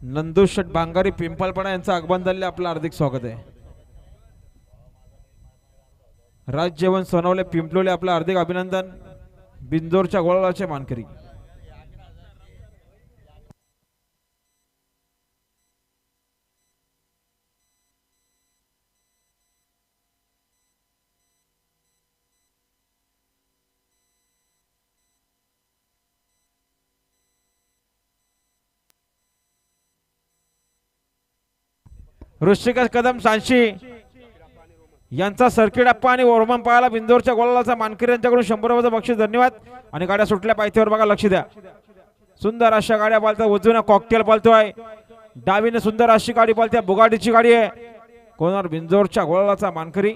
नंदुशेठ भांगारी पिंपळपणा यांचं आगमन झाले, आपलं हार्दिक स्वागत आहे. राजजेवण सोनवले पिंपलोले आपलं हार्दिक अभिनंदन. बिंदोरच्या गोळाचे मानकरी. ऋषिकेश कदम सांशी यांचा सर्किट अप्पा आणि ओरमन पाहायला बिंदोरच्या गोळाचा मानकरी यांच्याकडून 100 बक्षीस. धन्यवाद. आणि गाड्या सुटल्या पायथ्यावर बघा, लक्ष द्या. सुंदर अशा गाड्या पालतात. उजवीने कॉकटेल पालतोय, डावीने सुंदर अशी गाडी पालते, बुगाडीची गाडी आहे. कोणार बिंदोरच्या गोळाचा मानकरी.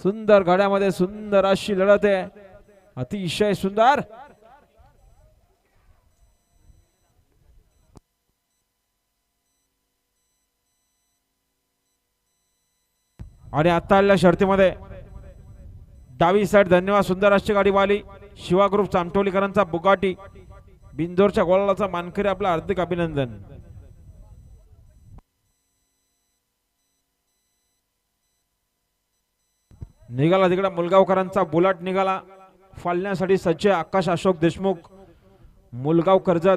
सुंदर गाड्यामध्ये सुंदर अशी लढत आहे, अतिशय सुंदर. आणि आता आलेल्या शर्तीमध्ये डावी साईड धन्यवाद. सुंदर अशी गाडी वाली शिवा ग्रुप चामटोलीकरांचा बुगाटी. बिंदोरच्या गोळाचा मानकरी आपलं हार्दिक अभिनंदन. निघाला तिकडे मुलगावकरांचा बुलाट निघाला फालण्यासाठी सज्ज. आकाश अशोक देशमुख, मुलगाव कर्जत.